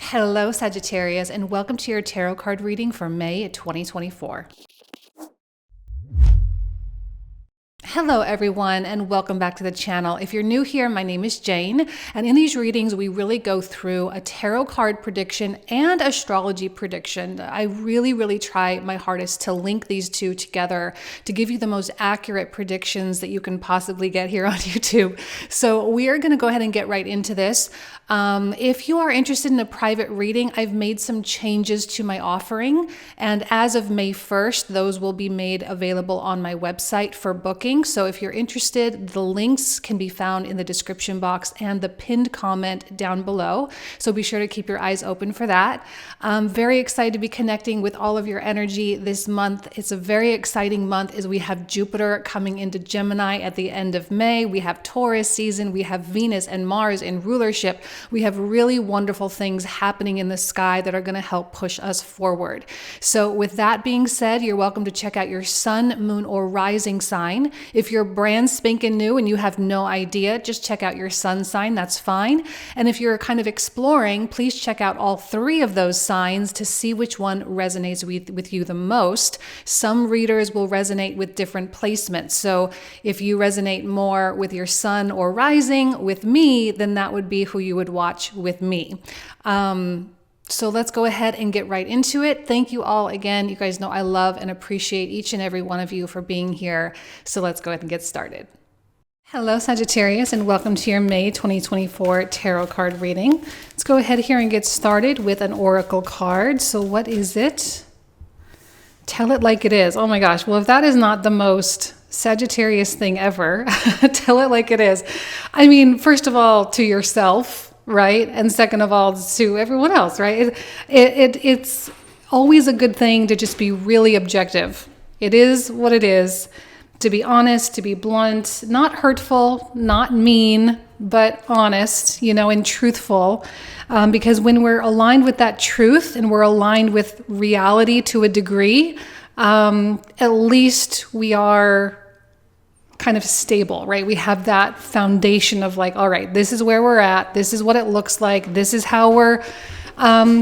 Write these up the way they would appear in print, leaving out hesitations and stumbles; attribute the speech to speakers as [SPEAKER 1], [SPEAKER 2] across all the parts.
[SPEAKER 1] Hello, Sagittarius, and welcome to your tarot card reading for May 2024. Hello everyone, and welcome back to the channel. If you're new here, my name is Jane, and in these readings we really go through a tarot card prediction and astrology prediction. I really try my hardest to link these two together to give you the most accurate predictions that you can possibly get here on YouTube. So we are going to go ahead and get right into this. If you are interested in a private reading, I've made some changes to my offering, and as of May 1st, those will be made available on my website for booking. So if you're interested, the links can be found in the description box and the pinned comment down below. So be sure to keep your eyes open for that. I'm very excited to be connecting with all of your energy this month. It's a very exciting month as we have Jupiter coming into Gemini at the end of May. We have Taurus season. We have Venus and Mars in rulership. We have really wonderful things happening in the sky that are going to help push us forward. So with that being said, you're welcome to check out your sun, moon, or rising sign. If you're brand spanking new and you have no idea, just check out your sun sign. That's fine. And if you're kind of exploring, please check out all three of those signs to see which one resonates with you the most. Some readers will resonate with different placements. So if you resonate more with your sun or rising with me, then that would be who you would watch with me. So let's go ahead and get right into it. Thank you all again. You guys know I love and appreciate each and every one of you for being here. So let's go ahead and get started. Hello, Sagittarius, and welcome to your May 2024 tarot card reading. Let's go ahead here and get started with an oracle card. So what is it? Tell it like it is. Oh my gosh. Well, if that is not the most Sagittarius thing ever, tell it like it is. I mean, first of all, to yourself, right? And second of all, to everyone else, right? It's always a good thing to just be really objective. It is what it is. To be honest, to be blunt, not hurtful, not mean, but honest, and truthful. Because when we're aligned with that truth and we're aligned with reality to a degree, at least we are kind of stable, right? We have that foundation of like, all right, this is where we're at. This is what it looks like. This is how we're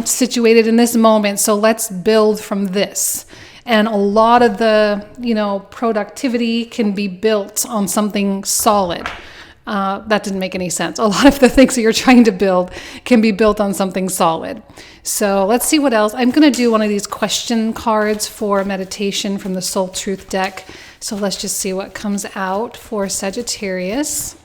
[SPEAKER 1] situated in this moment. So let's build from this. And a lot of the, productivity can be built on something solid. That didn't make any sense. A lot of the things that you're trying to build can be built on something solid. So let's see what else. I'm going to do one of these question cards for meditation from the Soul Truth deck. So let's just see what comes out for Sagittarius.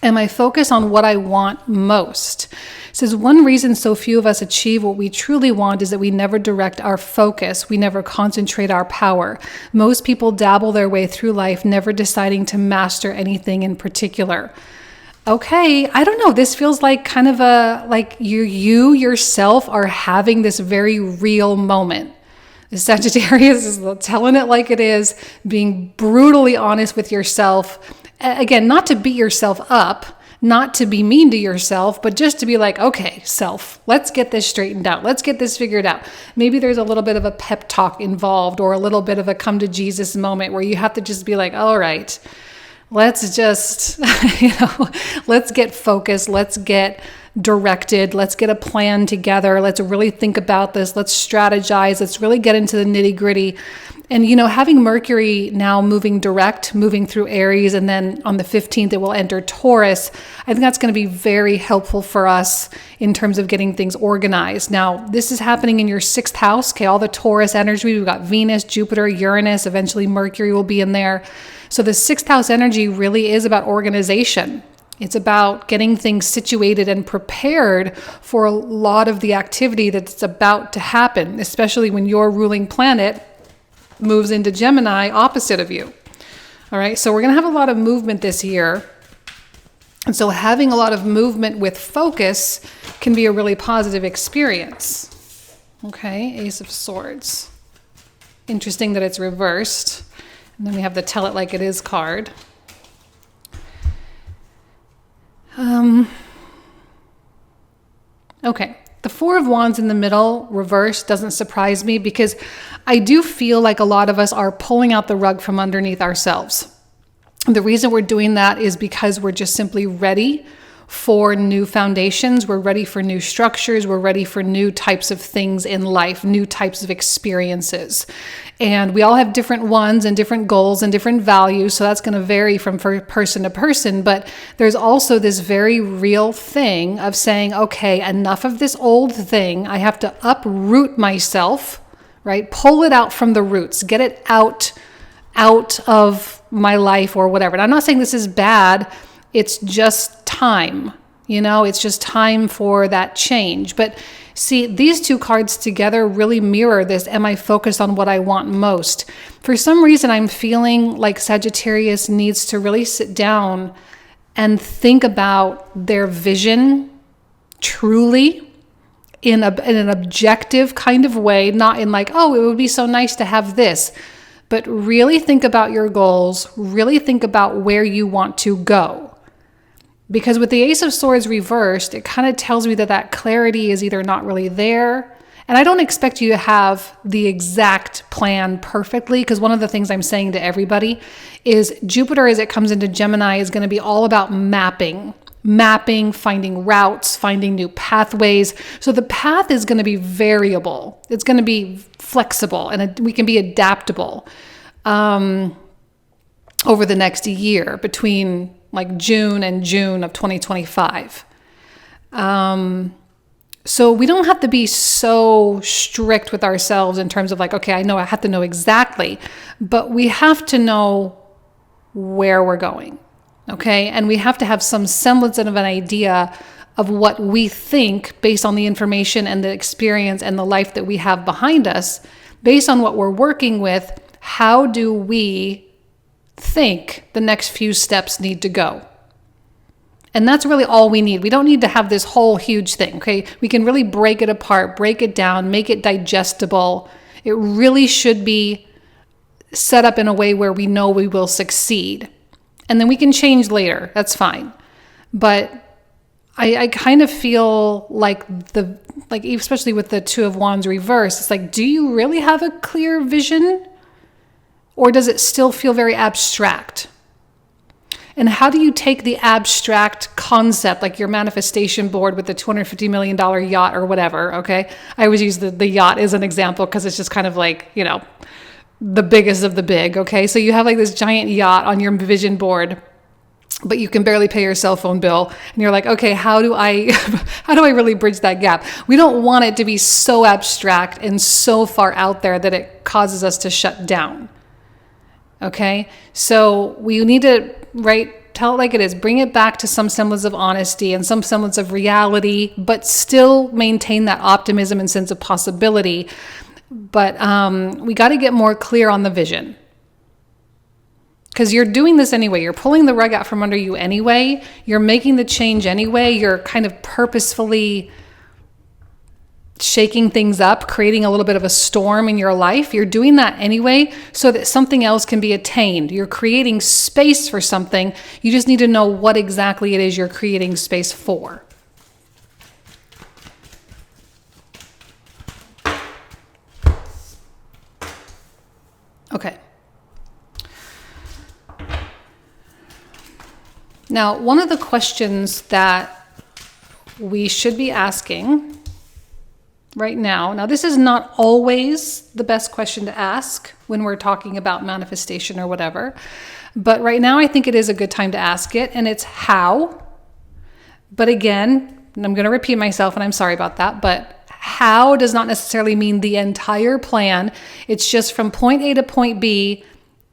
[SPEAKER 1] And I focus on what I want most. It says, one reason so few of us achieve what we truly want is that we never direct our focus. We never concentrate our power. Most people dabble their way through life, never deciding to master anything in particular. Okay, I don't know. This feels like kind of like you yourself are having this very real moment. The Sagittarius is telling it like it is, being brutally honest with yourself. Again, not to beat yourself up, not to be mean to yourself, but just to be like, okay, self, let's get this straightened out. Let's get this figured out. Maybe there's a little bit of a pep talk involved or a little bit of a come to Jesus moment where you have to just be like, all right, let's just, let's get focused. Let's get directed. Let's get a plan together. Let's really think about this. Let's strategize. Let's really get into the nitty gritty. And, having Mercury now moving through Aries, and then on the 15th, it will enter Taurus. I think that's going to be very helpful for us in terms of getting things organized. Now, this is happening in your 6th house. Okay. All the Taurus energy. We've got Venus, Jupiter, Uranus. Eventually Mercury will be in there. So the 6th house energy really is about organization. It's about getting things situated and prepared for a lot of the activity that's about to happen, especially when your ruling planet moves into Gemini opposite of you. All right, so we're going to have a lot of movement this year. And so having a lot of movement with focus can be a really positive experience. Okay, Ace of Swords. Interesting that it's reversed. And then we have the Tell It Like It Is card. Okay, the Four of Wands in the middle, reversed, doesn't surprise me because I do feel like a lot of us are pulling out the rug from underneath ourselves. The reason we're doing that is because we're just simply ready for new foundations. We're ready for new structures. We're ready for new types of things in life, new types of experiences. And we all have different ones and different goals and different values. So that's going to vary from person to person. But there's also this very real thing of saying, okay, enough of this old thing. I have to uproot myself, right? Pull it out from the roots, get it out of my life or whatever. And I'm not saying this is bad. It's just time, it's just time for that change. But see, these two cards together really mirror this. Am I focused on what I want most? For some reason, I'm feeling like Sagittarius needs to really sit down and think about their vision truly in an objective kind of way, not in like, oh, it would be so nice to have this, but really think about your goals, really think about where you want to go. Because with the Ace of Swords reversed, it kind of tells me that clarity is either not really there. And I don't expect you to have the exact plan perfectly, because one of the things I'm saying to everybody is Jupiter, as it comes into Gemini, is going to be all about mapping, finding routes, finding new pathways. So the path is going to be variable. It's going to be flexible, and we can be adaptable over the next year between like June and June of 2025. So we don't have to be so strict with ourselves in terms of like, okay, I know I have to know exactly, but we have to know where we're going, okay? And we have to have some semblance of an idea of what we think based on the information and the experience and the life that we have behind us, based on what we're working with. How do we think the next few steps need to go? And that's really all we need. We don't need to have this whole huge thing, okay? We can really break it apart, break it down, make it digestible. It really should be set up in a way where we know we will succeed. And then we can change later. That's fine. But I kind of feel like especially with the Two of Wands reversed, it's like, do you really have a clear vision? Or does it still feel very abstract? And how do you take the abstract concept, like your manifestation board with the $250 million yacht or whatever, okay? I always use the yacht as an example because it's just kind of like, the biggest of the big, okay? So you have like this giant yacht on your vision board, but you can barely pay your cell phone bill. And you're like, okay, how do I really bridge that gap? We don't want it to be so abstract and so far out there that it causes us to shut down. Okay, so we need to, tell it like it is, bring it back to some semblance of honesty and some semblance of reality, but still maintain that optimism and sense of possibility. But we got to get more clear on the vision. Because you're doing this anyway. You're pulling the rug out from under you anyway. You're making the change anyway. You're kind of purposefully shaking things up, creating a little bit of a storm in your life. You're doing that anyway so that something else can be attained. You're creating space for something. You just need to know what exactly it is you're creating space for. Okay. Now, one of the questions that we should be asking right now, this is not always the best question to ask when we're talking about manifestation or whatever, but right now I think it is a good time to ask it, and it's how. But again, I'm going to repeat myself, and I'm sorry about that, but how does not necessarily mean the entire plan. It's just from point A to point B,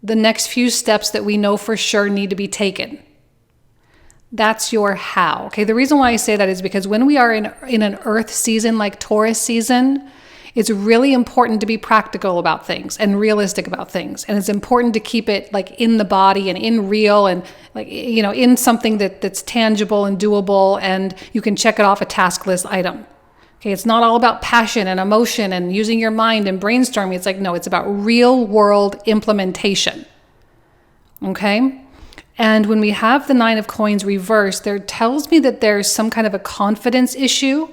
[SPEAKER 1] the next few steps that we know for sure need to be taken. That's your how. Okay. The reason why I say that is because when we are in an earth season like Taurus season, it's really important to be practical about things and realistic about things. And it's important to keep it like in the body and in real and like, in something that's tangible and doable, and you can check it off a task list item. Okay. It's not all about passion and emotion and using your mind and brainstorming. It's like, no, it's about real world implementation. Okay. And when we have the Nine of Coins reversed, there tells me that there's some kind of a confidence issue,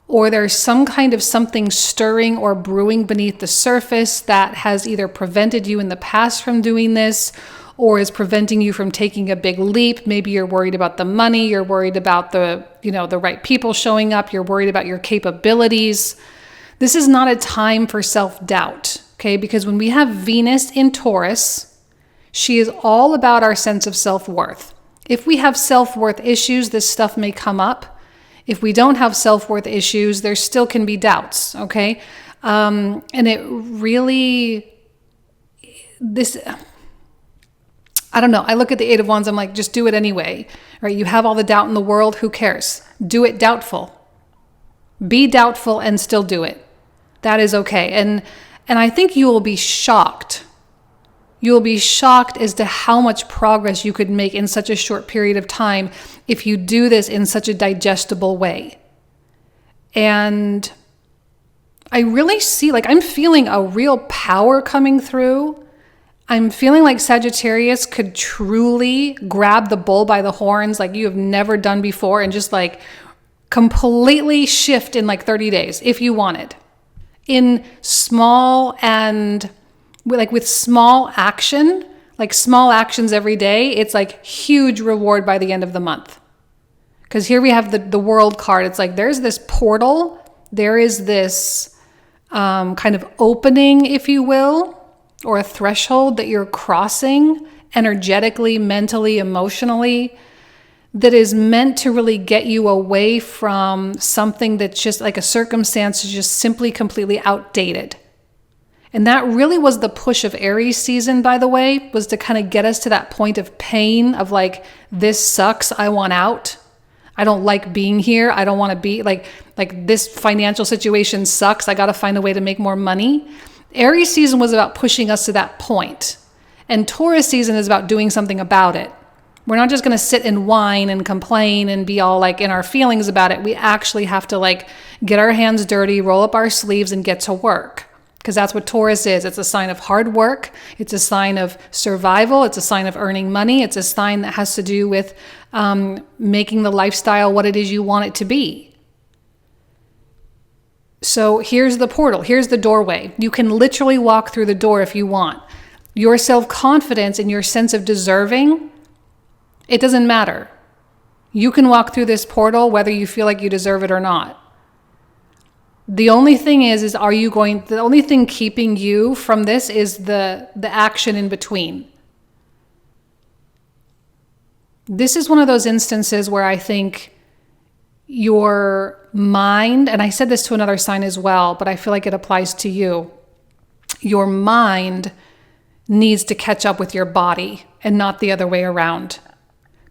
[SPEAKER 1] or there's some kind of something stirring or brewing beneath the surface that has either prevented you in the past from doing this, or is preventing you from taking a big leap. Maybe you're worried about the money, you're worried about the right people showing up, you're worried about your capabilities. This is not a time for self-doubt, okay? Because when we have Venus in Taurus, she is all about our sense of self-worth. If we have self-worth issues, this stuff may come up. If we don't have self-worth issues, there still can be doubts, okay? And it really, I don't know. I look at the Eight of Wands, I'm like, just do it anyway, right? You have all the doubt in the world, who cares? Do it doubtful. Be doubtful and still do it. That is okay. And I think you will be shocked. You will be shocked as to how much progress you could make in such a short period of time if you do this in such a digestible way. And I really see, I'm feeling a real power coming through. I'm feeling like Sagittarius could truly grab the bull by the horns like you have never done before and just completely shift in 30 days if you wanted. In small and with small action, small actions every day, it's huge reward by the end of the month. Because here we have the world card. It's there's this portal, there is this kind of opening, if you will, or a threshold that you're crossing energetically, mentally, emotionally, that is meant to really get you away from something that's just a circumstance is just simply completely outdated. And that really was the push of Aries season, by the way, was to kind of get us to that point of pain of this sucks, I want out. I don't like being here. I don't want to be this financial situation sucks. I got to find a way to make more money. Aries season was about pushing us to that point. And Taurus season is about doing something about it. We're not just going to sit and whine and complain and be all in our feelings about it. We actually have to get our hands dirty, roll up our sleeves and get to work. Because that's what Taurus is. It's a sign of hard work. It's a sign of survival. It's a sign of earning money. It's a sign that has to do with making the lifestyle what it is you want it to be. So here's the portal. Here's the doorway. You can literally walk through the door if you want. Your self-confidence and your sense of deserving, it doesn't matter. You can walk through this portal whether you feel like you deserve it or not. The only thing is the only thing keeping you from this is the action in between. This is one of those instances where I think your mind, and I said this to another sign as well, but I feel like it applies to you. Your mind needs to catch up with your body and not the other way around.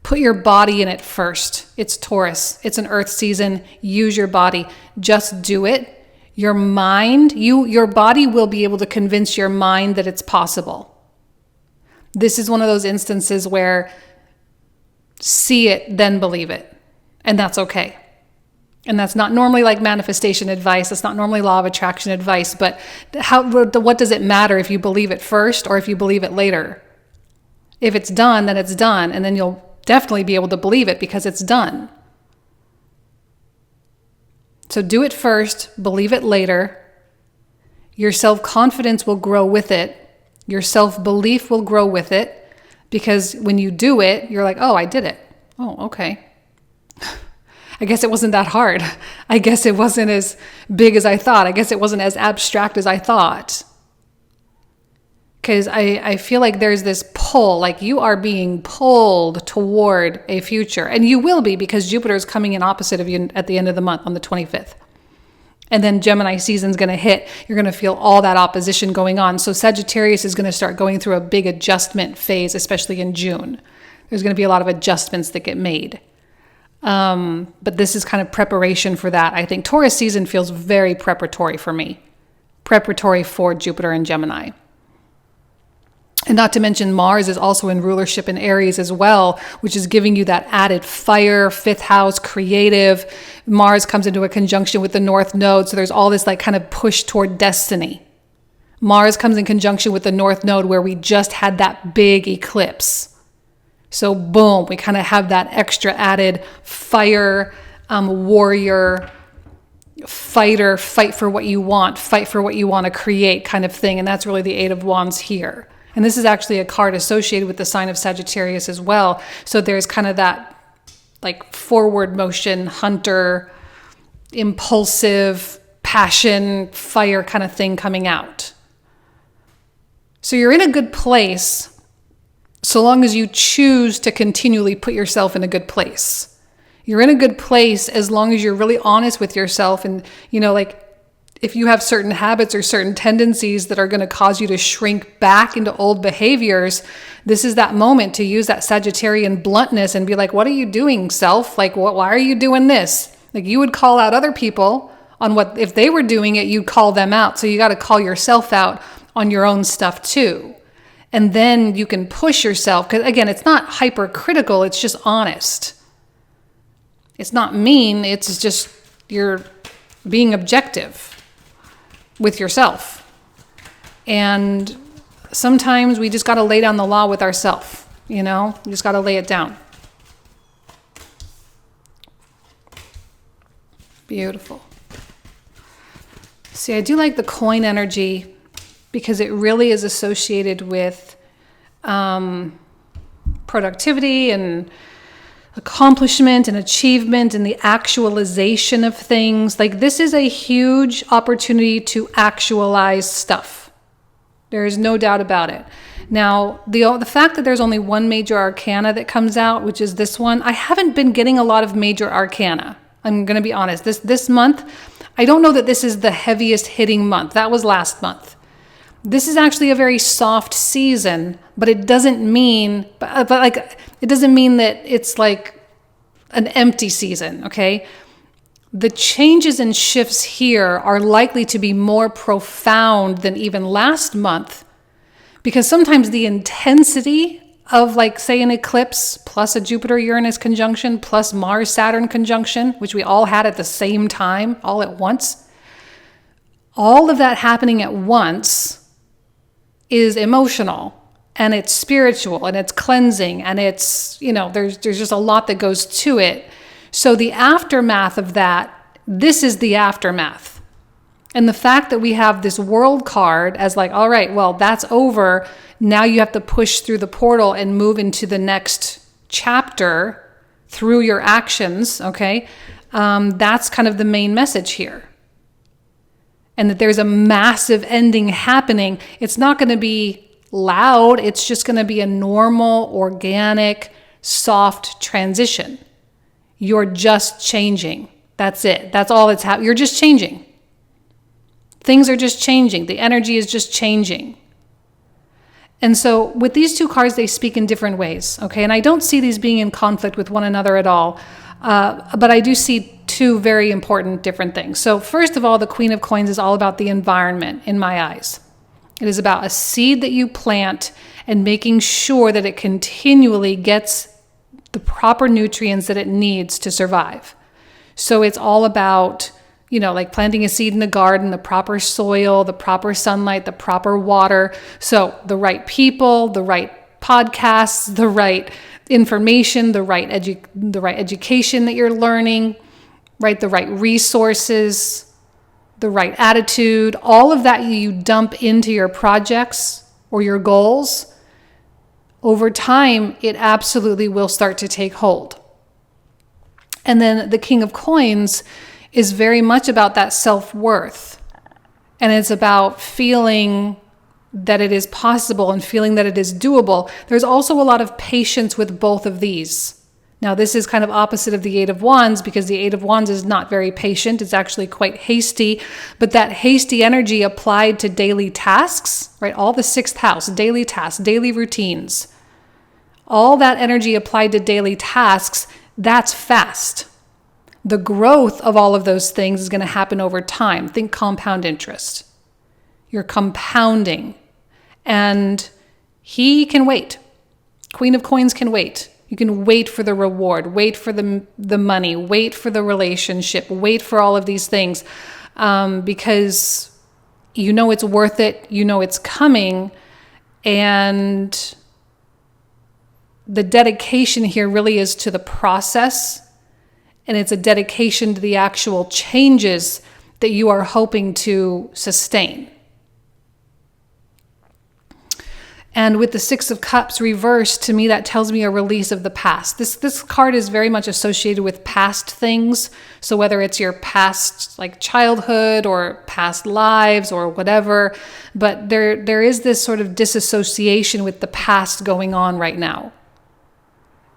[SPEAKER 1] Put your body in it first. It's Taurus. It's an earth season. Use your body. Just do it. Your mind, your body will be able to convince your mind that it's possible. This is one of those instances where see it, then believe it. And that's okay. And that's not normally manifestation advice. That's not normally law of attraction advice. But what does it matter if you believe it first or if you believe it later? If it's done, then it's done. And then you'll definitely be able to believe it because it's done. So do it first, believe it later. Your self-confidence will grow with it. Your self-belief will grow with it because when you do it, you're oh, I did it. Oh, okay. I guess it wasn't that hard. I guess it wasn't as big as I thought. I guess it wasn't as abstract as I thought. Because I feel like there's this pull, you are being pulled toward a future. And you will be because Jupiter is coming in opposite of you at the end of the month on the 25th. And then Gemini season's going to hit. You're going to feel all that opposition going on. So Sagittarius is going to start going through a big adjustment phase, especially in June. There's going to be a lot of adjustments that get made. But this is kind of preparation for that. I think Taurus season feels very preparatory for me. Preparatory for Jupiter and Gemini. And not to mention Mars is also in rulership in Aries as well, which is giving you that added fire, fifth house, creative. Mars comes into a conjunction with the North Node. So there's all this kind of push toward destiny. Mars comes in conjunction with the North Node where we just had that big eclipse. So boom, we kind of have that extra added fire, warrior, fighter, fight for what you want to create kind of thing. And that's really the Eight of Wands here. And this is actually a card associated with the sign of Sagittarius as well. So there's kind of that like forward motion, hunter, impulsive, passion, fire kind of thing coming out. So you're in a good place so long as you choose to continually put yourself in a good place. You're in a good place as long as you're really honest with yourself and, like if you have certain habits or certain tendencies that are going to cause you to shrink back into old behaviors, this is that moment to use that Sagittarian bluntness and be like, what are you doing, self? Like, why are you doing this? Like you would call out other people on what, if they were doing it, you'd call them out. So you got to call yourself out on your own stuff too. And then you can push yourself. Because again, it's not hypercritical. It's just honest. It's not mean. It's just you're being objective with yourself. And sometimes we just got to lay down the law with ourselves, you just got to lay it down. Beautiful. See, I do like the coin energy because it really is associated with productivity and accomplishment and achievement and the actualization of things. Like this is a huge opportunity to actualize stuff. There is no doubt about it. Now, the fact that there's only one major arcana that comes out, which is this one, I haven't been getting a lot of major arcana. I'm going to be honest. This month, I don't know that this is the heaviest hitting month. That was last month. This is actually a very soft season, but it doesn't mean, it doesn't mean that it's like an empty season, okay? The changes and shifts here are likely to be more profound than even last month because sometimes the intensity of like say an eclipse plus a Jupiter-Uranus conjunction plus Mars-Saturn conjunction, which we all had at the same time, all at once, all of that happening at once is emotional and it's spiritual and it's cleansing and it's, there's just a lot that goes to it. So the aftermath of that, this is the aftermath. And the fact that we have this world card as like, all right, well, that's over. Now you have to push through the portal and move into the next chapter through your actions, okay? That's kind of the main message here. And that there's a massive ending happening. It's not going to be loud. It's just going to be a normal, organic, soft transition. You're just changing. That's it. That's all that's happening. You're just changing. Things are just changing. The energy is just changing. And so with these two cards, they speak in different ways, okay? And I don't see these being in conflict with one another at all. But I do see two very important different things. So first of all, the Queen of Coins is all about the environment in my eyes. It is about a seed that you plant and making sure that it continually gets the proper nutrients that it needs to survive. So it's all about, like planting a seed in the garden, the proper soil, the proper sunlight, the proper water. So the right people, the right podcasts, the right information, the right education that you're learning, right? The right resources, the right attitude, all of that you dump into your projects or your goals. Over time, it absolutely will start to take hold. And then the King of Coins is very much about that self-worth. And it's about feeling that it is possible and feeling that it is doable. There's also a lot of patience with both of these. Now, this is kind of opposite of the Eight of Wands because the Eight of Wands is not very patient. It's actually quite hasty. But that hasty energy applied to daily tasks, right? All the sixth house, daily tasks, daily routines. All that energy applied to daily tasks, that's fast. The growth of all of those things is going to happen over time. Think compound interest. You're compounding. And he can wait. Queen of Coins can wait. You can wait for the reward, wait for the money, wait for the relationship, wait for all of these things because it's worth it, it's coming, and the dedication here really is to the process, and it's a dedication to the actual changes that you are hoping to sustain. And with the Six of Cups reversed, to me, that tells me a release of the past. This card is very much associated with past things. So whether it's your past, like childhood or past lives or whatever, but there is this sort of disassociation with the past going on right now.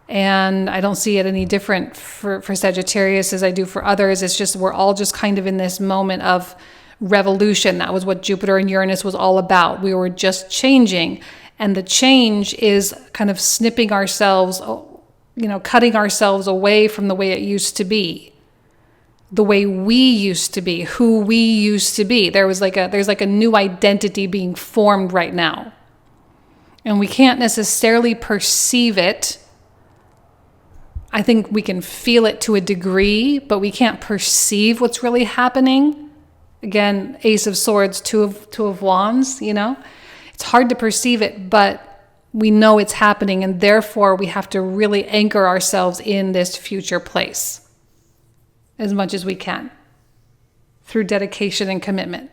[SPEAKER 1] And I don't see it any different for Sagittarius as I do for others. It's just, we're all just kind of in this moment of revolution. That was what Jupiter and Uranus was all about. We were just changing. And the change is kind of snipping ourselves, cutting ourselves away from the way it used to be, the way we used to be, who we used to be. There's like a new identity being formed right now. And we can't necessarily perceive it. I think we can feel it to a degree, but we can't perceive what's really happening. Again, Ace of Swords, Two of Wands, It's hard to perceive it, but we know it's happening, and therefore we have to really anchor ourselves in this future place as much as we can through dedication and commitment.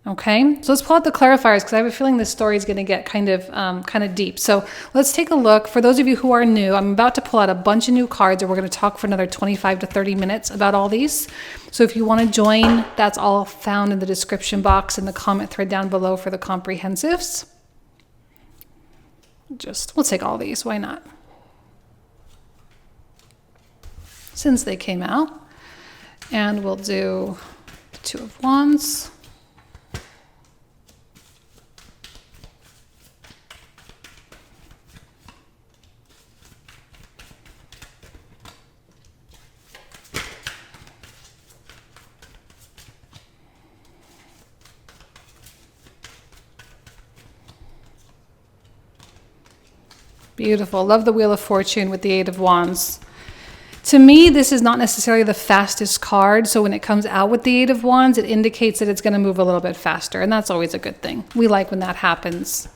[SPEAKER 1] Okay, so let's pull out the clarifiers because I have a feeling this story is going to get kind of deep. So let's take a look. For those of you who are new, I'm about to pull out a bunch of new cards, and we're going to talk for another 25 to 30 minutes about all these. So if you want to join, that's all found in the description box and the comment thread down below for the comprehensives. We'll take all these. Why not? Since they came out, and we'll do the Two of Wands. Beautiful. Love the Wheel of Fortune with the Eight of Wands. To me, this is not necessarily the fastest card. So when it comes out with the Eight of Wands, it indicates that it's going to move a little bit faster. And that's always a good thing. We like when that happens.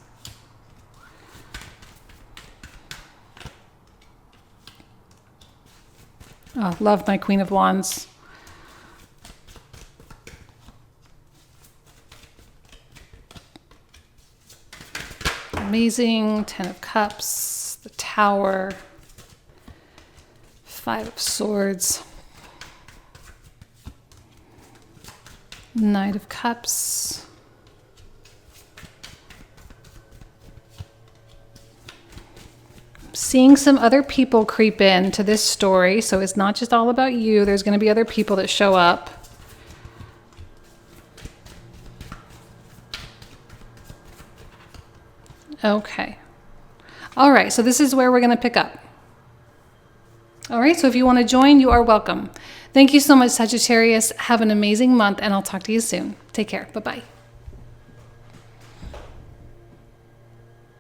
[SPEAKER 1] Oh, love my Queen of Wands. Amazing. 10 of Cups, the Tower, 5 of Swords, Knight of Cups, seeing some other people creep into this story, so it's not just all about you. There's going to be other people that show up. Okay. All right, so this is where we're going to pick up. All right, so if you want to join, you are welcome. Thank you so much, Sagittarius. Have an amazing month, and I'll talk to you soon. Take care. Bye-bye.